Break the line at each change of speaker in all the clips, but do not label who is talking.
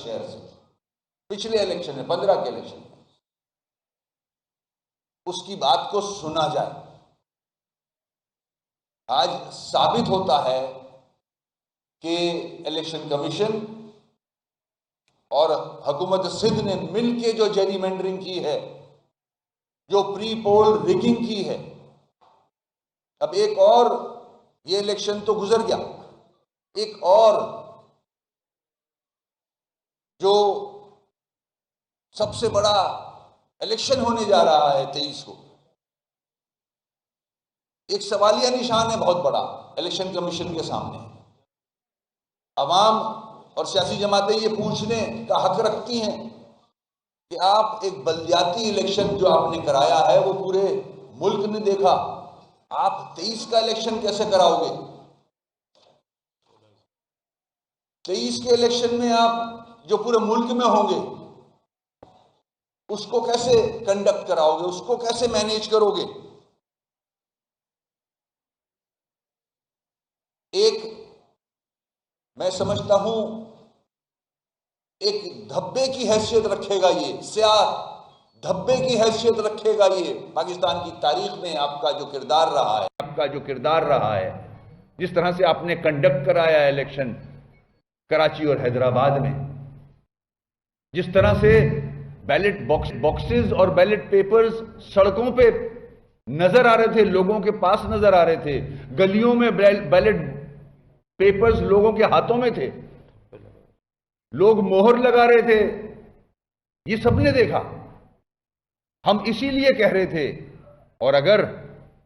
Share سے پچھلے election میں 15 کے الیکشن میں، اس کی بات کو سنا جائے۔ آج ثابت ہوتا ہے کہ الیکشن کمیشن اور حکومت سندھ نے مل کے جو جیری مینڈرنگ کی ہے، جو پری پول ریگنگ کی ہے، اب ایک اور، یہ الیکشن تو گزر گیا، ایک اور جو سب سے بڑا الیکشن ہونے جا رہا ہے 23 کو، ایک سوالیہ نشان ہے بہت بڑا الیکشن کمیشن کے سامنے۔ عوام اور سیاسی جماعتیں یہ پوچھنے کا حق رکھتی ہیں کہ آپ ایک بلدیاتی الیکشن جو آپ نے کرایا ہے وہ پورے ملک نے دیکھا، آپ 23 کا الیکشن کیسے کراؤ گے؟ 23 کے الیکشن میں آپ جو پورے ملک میں ہوں گے اس کو کیسے کنڈکٹ کراؤ گے، اس کو کیسے مینیج کرو گے؟ ایک میں سمجھتا ہوں ایک دھبے کی حیثیت رکھے گا، یہ سیاہ دھبے کی حیثیت رکھے گا یہ پاکستان کی تاریخ میں آپ کا جو کردار رہا ہے، جس طرح سے آپ نے کنڈکٹ کرایا ہے الیکشن کراچی اور حیدرآباد میں، جس طرح سے بیلٹ باکسز اور بیلٹ پیپرز سڑکوں پہ نظر آ رہے تھے، لوگوں کے پاس نظر آ رہے تھے، گلیوں میں بیلٹ پیپرز لوگوں کے ہاتھوں میں تھے، لوگ مہر لگا رہے تھے، یہ سب نے دیکھا۔ ہم اسی لیے کہہ رہے تھے، اور اگر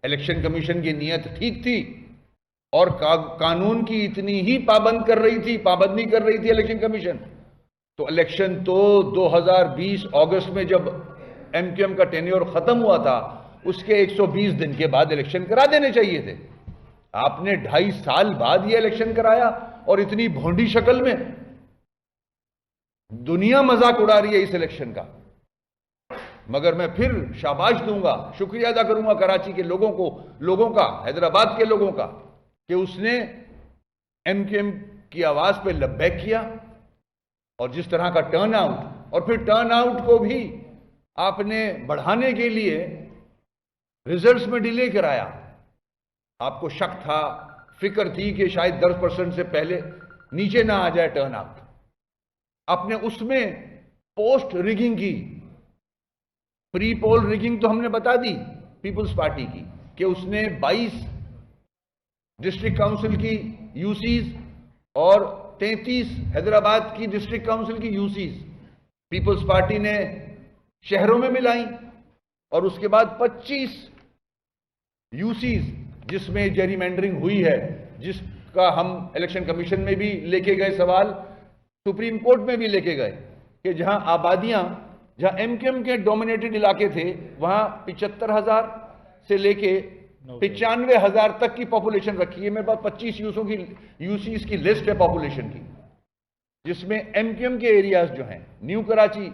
الیکشن کمیشن کی نیت ٹھیک تھی اور قانون کی اتنی ہی پابند نہیں کر رہی تھی الیکشن کمیشن، تو الیکشن تو 2020 اگست میں جب ایم کیو ایم کا ٹینیور ختم ہوا تھا اس کے 120 دن کے بعد الیکشن کرا دینے چاہیے تھے۔ آپ نے 2.5 سال بعد یہ الیکشن کرایا، اور اتنی بھونڈی شکل میں۔ دنیا مذاق اڑا رہی ہے اس الیکشن کا، مگر میں پھر شاباش دوں گا، شکریہ ادا کروں گا کراچی کے لوگوں کا، حیدرآباد کے لوگوں کا، کہ اس نے ایم کیو ایم کی آواز پہ لبیک کیا، اور جس طرح کا ٹرن آؤٹ، اور پھر ٹرن آؤٹ کو بھی آپ نے بڑھانے کے لیے ریزلٹس میں ڈیلے کرایا۔ آپ کو شک تھا، فکر تھی کہ شاید 10% سے پہلے نیچے نہ آ جائے ٹرن آؤٹ۔ آپ نے اس میں پوسٹ ریگنگ کی، پری پول ریگنگ تو ہم نے بتا دی پیپلز پارٹی کی، کہ اس نے 22 ڈسٹرکٹ کاؤنسل کی یو سیز اور 33 حیدرآباد کی ڈسٹرکٹ کاؤنسل کی یو سیز پیپلز پارٹی نے شہروں میں ملائیں، اور اس کے بعد 25 یو سیز جس میں جیری مینڈرنگ ہوئی ہے، جس کا ہم الیکشن کمیشن میں بھی لے کے گئے سوال، سپریم کورٹ میں بھی لے کے گئے، کہ جہاں آبادیاں، جہاں ایم کیو ایم کے ڈومینیٹڈ علاقے تھے، وہاں 75,000 سے لے کے 95,000 تک کی پاپولیشن رکھی ہے۔ میرے پاس 25 یو سیز کی لسٹ ہے پاپولیشن کی، جس میں ایم کیو ایم کے ایریاز جو ہیں، new Karachi,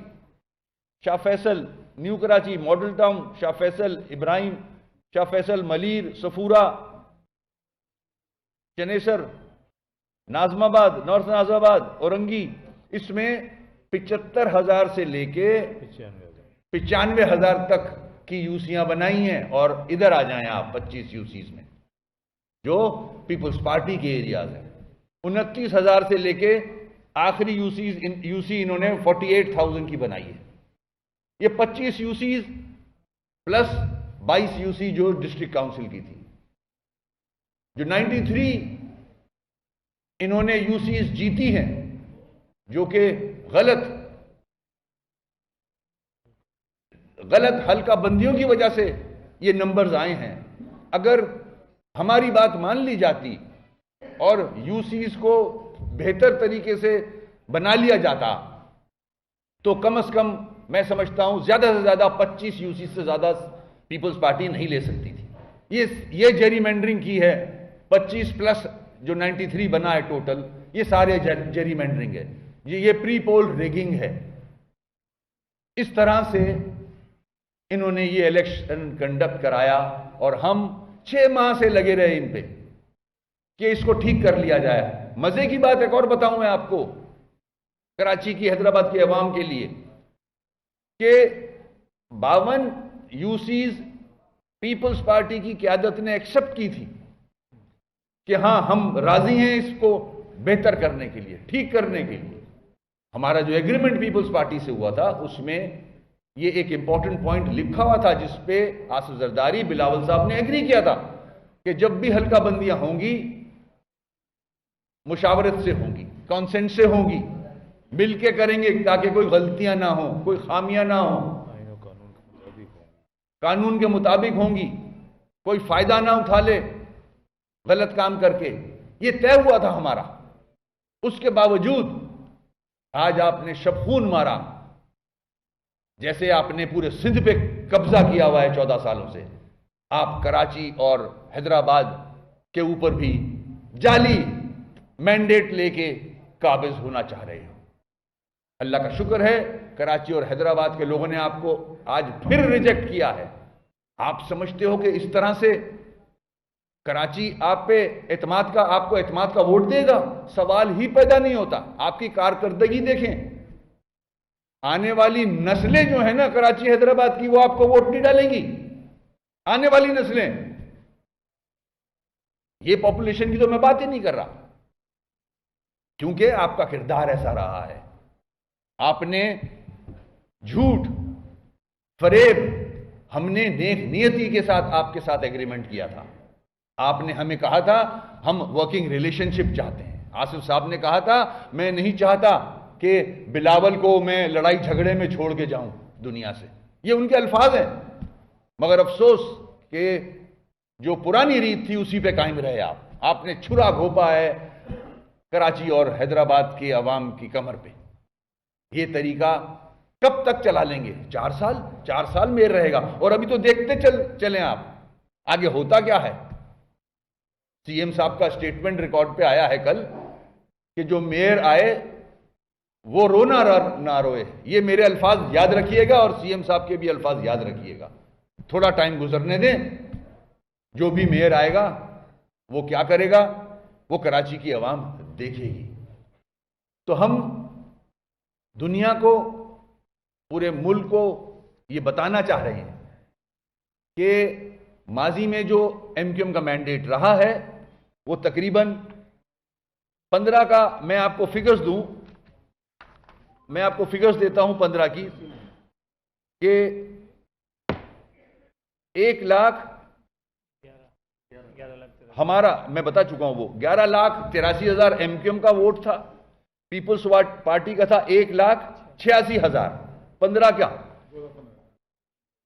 Shah Faisal, new Karachi, model town, Shah Faisal, Ibrahim, Shah Faisal, Malir, Safoora, Chanesar, Nazimabad, north ناظم آباد، اورنگی، اس میں 75,000 سے لے کے 95,000 تک کی یوسیاں بنائی ہیں، اور ادھر آ جائیں آپ 25 یوسیز میں جو پیپلز پارٹی کے ایریاز ہیں۔ 29,000 سے لے کے آخری یوسی انہوں نے 48,000 کی بنائی ہے۔ یہ 25 یوسیز پلس 22 یوسی جو ڈسٹرکٹ کاؤنسل کی تھی، جو 93 انہوں نے یوسیز جیتی ہیں، جو کہ غلط حلقہ بندیوں کی وجہ سے یہ نمبرز آئے ہیں۔ اگر ہماری بات مان لی جاتی اور یوسیز کو بہتر طریقے سے بنا لیا جاتا تو کم از کم میں سمجھتا ہوں زیادہ سے زیادہ 25 یوسیز سے زیادہ پیپلز پارٹی نہیں لے سکتی تھی۔ یہ جیری مینڈرنگ کی ہے، 25 پلس جو 93 بنا ہے ٹوٹل، یہ سارے جیری مینڈرنگ ہے، یہ پری پول ریگنگ ہے۔ اس طرح سے انہوں نے یہ الیکشن کنڈکٹ کرایا، اور ہم 6 ماہ سے لگے رہے ان پہ کہ اس کو ٹھیک کر لیا جائے۔ مزے کی بات ایک اور بتاؤں میں آپ کو، کراچی کی حیدرآباد کے عوام کے لیے کہ 52 یوسیز پیپلز پارٹی کی قیادت نے ایکسپٹ کی تھی کہ ہاں ہم راضی ہیں اس کو بہتر کرنے کے لیے، ٹھیک کرنے کے لیے. ہمارا جو ایگریمنٹ پیپلز پارٹی سے ہوا تھا اس میں یہ ایک امپورٹنٹ پوائنٹ لکھا ہوا تھا جس پہ آصف زرداری، بلاول صاحب نے ایگری کیا تھا کہ جب بھی حلقہ بندیاں ہوں گی مشاورت سے ہوں گی، کانسنٹ سے ہوں گی، مل کے کریں گے تاکہ کوئی غلطیاں نہ ہوں، کوئی خامیاں نہ ہوں، قانون کے مطابق ہوں گی، کوئی فائدہ نہ اٹھا لے غلط کام کر کے. یہ طے ہوا تھا ہمارا. اس کے باوجود آج آپ نے شب خون مارا، جیسے آپ نے پورے سندھ پہ قبضہ کیا ہوا ہے 14 سالوں سے. آپ کراچی اور حیدرآباد کے اوپر بھی جعلی مینڈیٹ لے کے قابض ہونا چاہ رہے ہو. اللہ کا شکر ہے کراچی اور حیدرآباد کے لوگوں نے آپ کو آج پھر ریجیکٹ کیا ہے. آپ سمجھتے ہو کہ اس طرح سے کراچی آپ پہ آپ کو اعتماد کا ووٹ دے گا؟ سوال ہی پیدا نہیں ہوتا. آپ کی کارکردگی دیکھیں، آنے والی نسلیں جو ہیں نا کراچی حیدرآباد کی، وہ آپ کو ووٹ نہیں ڈالیں گی. آنے والی نسلیں، یہ پاپولیشن کی تو میں بات ہی نہیں کر رہا، کیونکہ آپ کا کردار ایسا رہا ہے. آپ نے جھوٹ، فریب، ہم نے نیک نیتی کے ساتھ آپ کے ساتھ ایگریمنٹ کیا تھا. آپ نے ہمیں کہا تھا ہم ورکنگ ریلیشن شپ چاہتے ہیں. آصف صاحب نے کہا تھا میں نہیں چاہتا کہ بلاول کو میں لڑائی جھگڑے میں چھوڑ کے جاؤں دنیا سے. یہ ان کے الفاظ ہیں، مگر افسوس کہ جو پرانی ریت تھی اسی پہ قائم رہے. آپ نے چھرا گھوپا ہے کراچی اور حیدرآباد کے عوام کی کمر پہ. یہ طریقہ کب تک چلا لیں گے؟ 4 سال میر رہے گا. اور ابھی تو دیکھتے چلیں آپ آگے ہوتا کیا ہے. سی ایم صاحب کا سٹیٹمنٹ ریکارڈ پہ آیا ہے کل کہ جو میئر آئے وہ رونا نہ روئے. یہ میرے الفاظ یاد رکھیے گا اور سی ایم صاحب کے بھی الفاظ یاد رکھیے گا. تھوڑا ٹائم گزرنے دیں، جو بھی میئر آئے گا وہ کیا کرے گا وہ کراچی کی عوام دیکھے گی. تو ہم دنیا کو، پورے ملک کو یہ بتانا چاہ رہے ہیں کہ ماضی میں جو ایم کیو ایم کا مینڈیٹ رہا ہے وہ تقریباً 15 کا، میں آپ کو فگرز دوں، میں آپ کو فگرز دیتا ہوں 15 کی، کہ 1 لاکھ ہمارا، میں بتا چکا ہوں، وہ 11,83,000 ایم کیو ایم کا ووٹ تھا. پیپلز پارٹی کا تھا 1,86,000. 15 کیا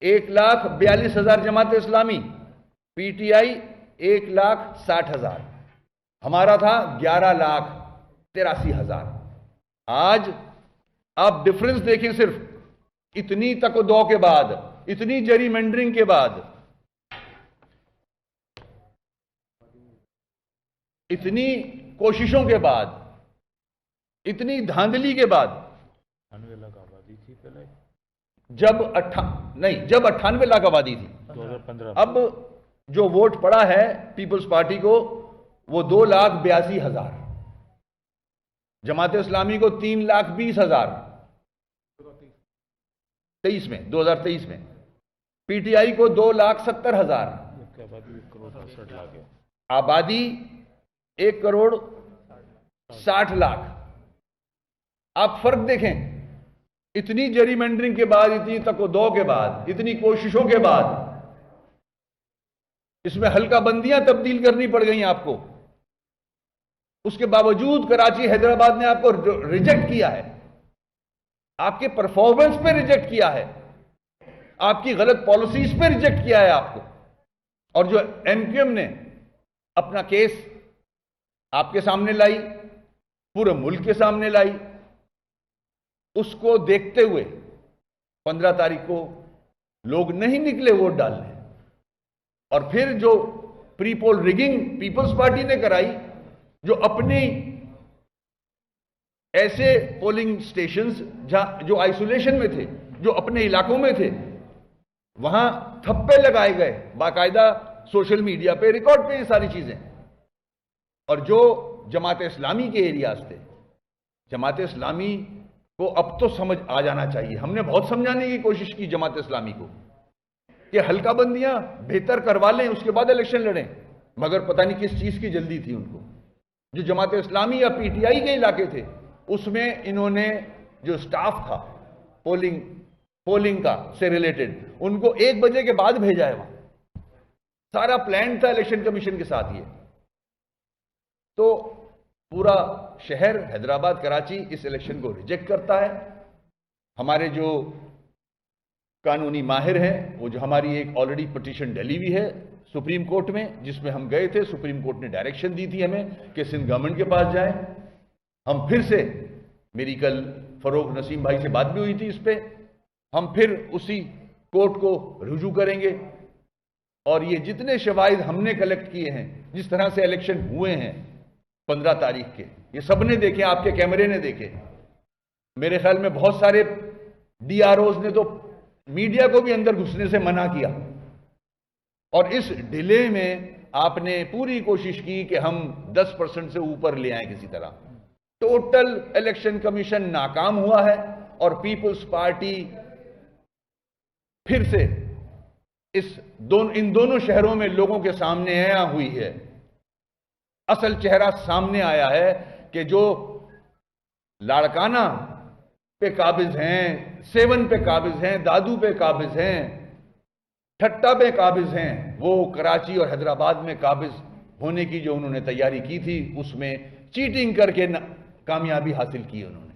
1,42,000 Jamaat Islami, P T I 1,60,000. ہمارا تھا 11,83,000. آج آپ ڈفرنس دیکھیں، صرف اتنی تک و دو کے بعد، اتنی جری مینڈرنگ کے بعد، اتنی کوششوں کے بعد، اتنی دھاندلی کے بعد،
98 لاکھ آبادی تھی پہلے،
جب 98 لاکھ آبادی تھی،
2015
اب جو ووٹ پڑا ہے پیپلز پارٹی کو وہ 2,82,000، جماعت اسلامی کو 3,20,000 2023 میں، پی ٹی آئی کو 2,70,000.
آبادی 1 کروڑ 68 لاکھ ہے.
آبادی 1 کروڑ 60 لاکھ. آپ فرق دیکھیں، اتنی جری مینڈرنگ کے بعد، اتنی تک و دو کے بعد، اتنی کوششوں کے بعد، اس میں حلقہ بندیاں تبدیل کرنی پڑ گئیں آپ کو. اس کے باوجود کراچی حیدرآباد نے آپ کو ریجیکٹ کیا ہے، آپ کے پرفارمنس پہ ریجیکٹ کیا ہے، آپ کی غلط پالیسیز پہ ریجیکٹ کیا ہے آپ کو. اور جو ایم کیو ایم نے اپنا کیس آپ کے سامنے لائی، پورے ملک کے سامنے لائی، اس کو دیکھتے ہوئے 15 تاریخ کو لوگ نہیں نکلے ووٹ ڈالنے. اور پھر جو پری پول ریگنگ پیپلز پارٹی نے کرائی، جو اپنی ایسے پولنگ سٹیشنز جو آئسولیشن میں تھے، جو اپنے علاقوں میں تھے، وہاں تھپے لگائے گئے، باقاعدہ سوشل میڈیا پہ ریکارڈ پہ یہ ساری چیزیں. اور جو جماعت اسلامی کے ایریاز تھے، جماعت اسلامی کو اب تو سمجھ آ جانا چاہیے. ہم نے بہت سمجھانے کی کوشش کی جماعت اسلامی کو کہ حلقہ بندیاں بہتر کروا لیں, اس کے بعد الیکشن لڑیں, مگر پتہ نہیں کس چیز کی جلدی تھی ان کو. جو جماعت اسلامی یا پی ٹی آئی کے علاقے تھے اس میں انہوں نے جو سٹاف تھا پولنگ کا سے ریلیٹڈ, ان کو 1 بجے کے بعد بھیجا ہے. وہاں سارا پلان تھا الیکشن کمیشن کے ساتھ. یہ تو پورا شہر حیدرآباد کراچی اس الیکشن کو ریجیکٹ کرتا ہے. ہمارے جو قانونی ماہر ہیں, وہ جو ہماری ایک آلریڈی پٹیشن ڈلی ہوئی ہے سپریم کورٹ میں, جس میں ہم گئے تھے, سپریم کورٹ نے ڈائریکشن دی تھی ہمیں کہ سندھ گورنمنٹ کے پاس جائیں. ہم پھر سے, میری کل فروغ نسیم بھائی سے بات بھی ہوئی تھی اس پہ, ہم پھر اسی کورٹ کو رجوع کریں گے. اور یہ جتنے شواہد ہم نے کلیکٹ کیے ہیں, جس طرح سے الیکشن ہوئے ہیں 15 تاریخ کے, یہ سب نے دیکھے, آپ کے کیمرے نے دیکھے. میرے خیال میں بہت سارے ڈی آر اوز نے تو میڈیا کو بھی اندر گھسنے سے منع کیا. اور اس ڈیلے میں آپ نے پوری کوشش کی کہ ہم 10% سے اوپر لے آئیں کسی طرح. ٹوٹل الیکشن کمیشن ناکام ہوا ہے اور پیپلز پارٹی پھر سے ان دونوں شہروں میں لوگوں کے سامنے آیا ہوئی ہے. اصل چہرہ سامنے آیا ہے کہ جو لاڑکانہ پہ قابض ہیں, 7 پہ قابض ہیں, دادو پہ قابض ہیں, ٹھٹا پہ قابض ہیں, وہ کراچی اور حیدرآباد میں قابض ہونے کی جو انہوں نے تیاری کی تھی اس میں چیٹنگ کر کے کامیابی حاصل کی انہوں نے.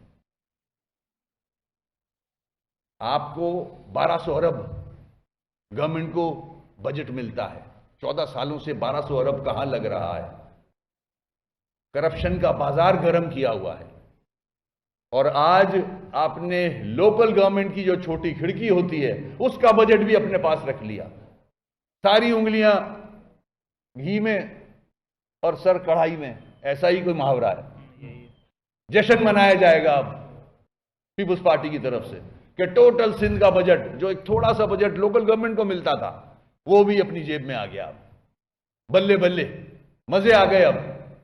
آپ کو 1200 ارب گورنمنٹ کو بجٹ ملتا ہے, 14 سالوں سے 1200 ارب کہاں لگ رہا ہے. کرپشن کا بازار گرم کیا ہوا ہے. اور آج آپ نے لوکل گورنمنٹ کی جو چھوٹی کھڑکی ہوتی ہے اس کا بجٹ بھی اپنے پاس رکھ لیا. ساری انگلیاں گھی میں اور سر کڑھائی میں, ایسا ہی کوئی محاورہ ہے. جشن منایا جائے گا اب پیپلز پارٹی کی طرف سے کہ ٹوٹل سندھ کا بجٹ, جو ایک تھوڑا سا بجٹ لوکل گورنمنٹ کو ملتا تھا, وہ بھی اپنی جیب میں آ گیا. اب بلے بلے, مزے آ گئے. اب